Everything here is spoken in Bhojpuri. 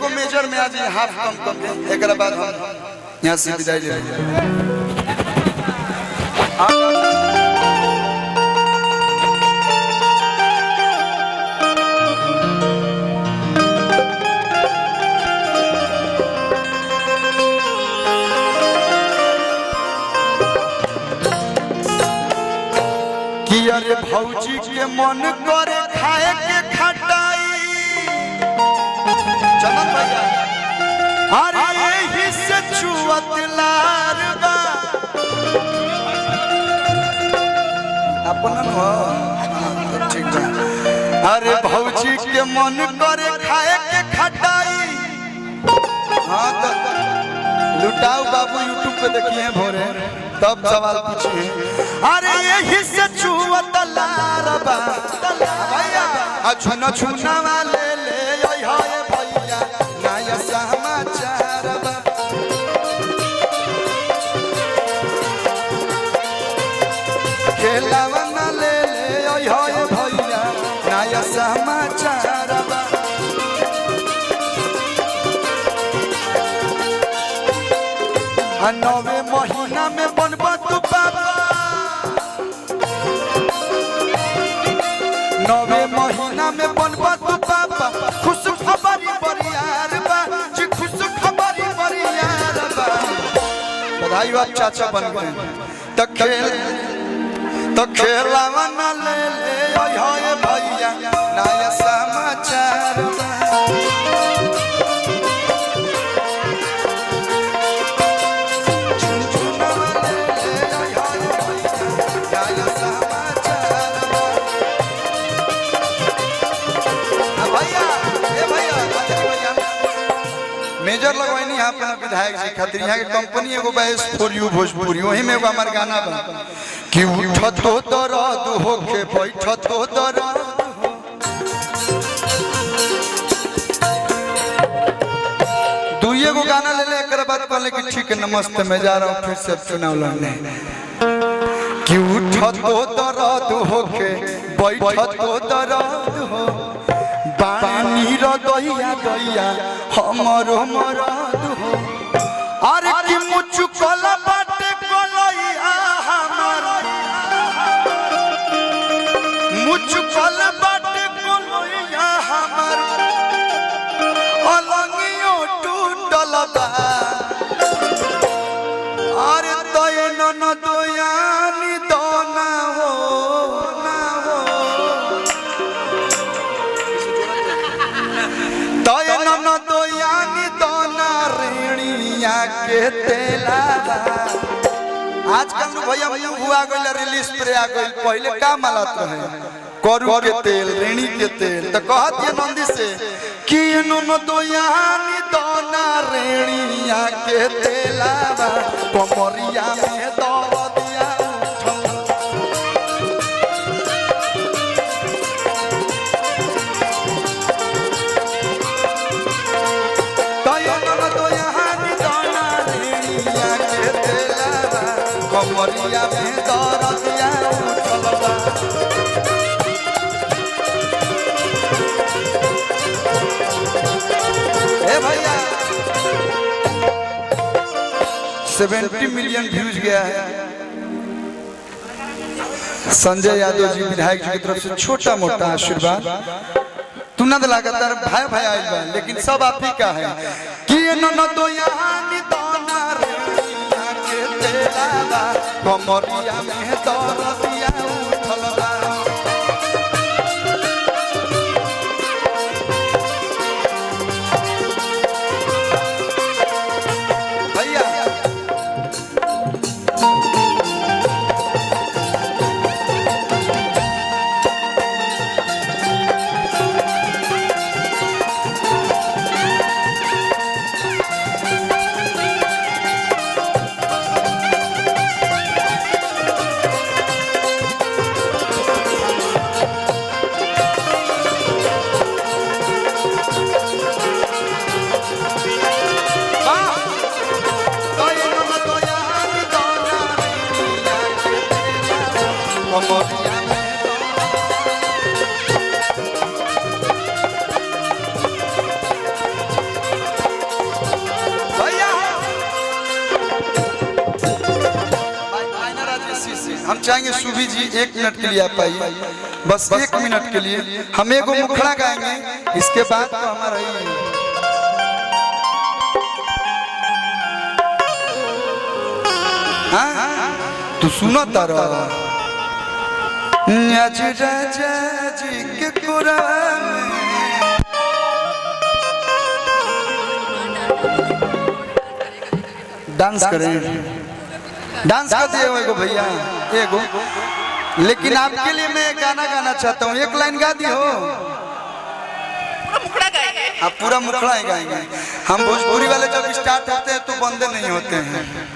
एगो मेजर में आज हाफ कम कम एक बाद हम यहाँ से विदाई ले अरे भौजी के मन करे खाए के खटाई चलन भैया अरे यही से छुअत लारबा अपन हो ठीक है। अरे भौजी के मन करे खाए के खटाई हाँ तो लुटाओ बाबू यूट्यूब पे देखिए भोरे तब सवाल पूछिए। अरे यही से छुअत लारबा भैया छुना छुना वाले ले हाय भैया नया समाचार बा खेलावा ना ले हाय भैया नया समाचार बा नवे महीना में बनबा तू बाबा नवे महीना में बनबा तू बाबा खुश खबरी बरियार बा जी खुश खबरी बरियार बा बधाई बात चाचा बन गए तो खेलावा ना ले हाय भैया नया समाचार बा मेजर लगवानी यहाँ पर विधायक जी खातिर यहाँ के कंपनी एगो बेस फॉर यू भोजपुरी वही में एगो हमार गाना बा कि उठ तो दर्द होके बैठ तो दर्द दुइये गो गाना ले ले एक बात कहले कि ठीक है नमस्ते मैं जा रहा हूँ फिर से चुनाव लड़ने कि उठ तो दर्द होके बैठ तो दर्द हो पानी रो दहिया दहिया हमरो मरद हो अरे कि मुचुकल बाटे कलैया हमर मुचुकल बाटे कलैया हमर अलंगियो टूटल बा अरे तय न दोयानी दोना हो के तेला आजकल भैया भैया हुआ गइल रिलीज पे आ गइल पहले का मालत रहे करू के तेल रेणी के तेल तो कहत ये नंदी से कि नो दोयानी दोना रेणिया के तेला कमरिया में दर्द दिया कमरिया में दर्द दिया उठलबा ए भैया 70 मिलियन व्यूज गया है संजय यादव जी विधायक जी की तरफ से छोटा मोटा आशीर्वाद तू ना लगातार भाई भाई आइल बा लेकिन सब आप ही का है कि न तो यहाँ कमरिया में दर्द दिया उठल बा भैया हम चाहेंगे सुभी जी 1 मिनट के लिए आप आइए, बस 1 मिनट के लिए हम एगो मुखड़ा गाएंगे, इसके बाद तो हमारा तू सुनो तारा आज राजा जी के कुरान डांस करें, डांस कर दिए एगो भैया एगो, लेकिन आपके लिए मैं गाना गाना चाहता हूँ, 1 लाइन गा दी हो। आप पूरा मुखड़ा ही गाएंगे। हम भोजपुरी वाले जब स्टार्ट होते हैं तो बंदे नहीं होते हैं।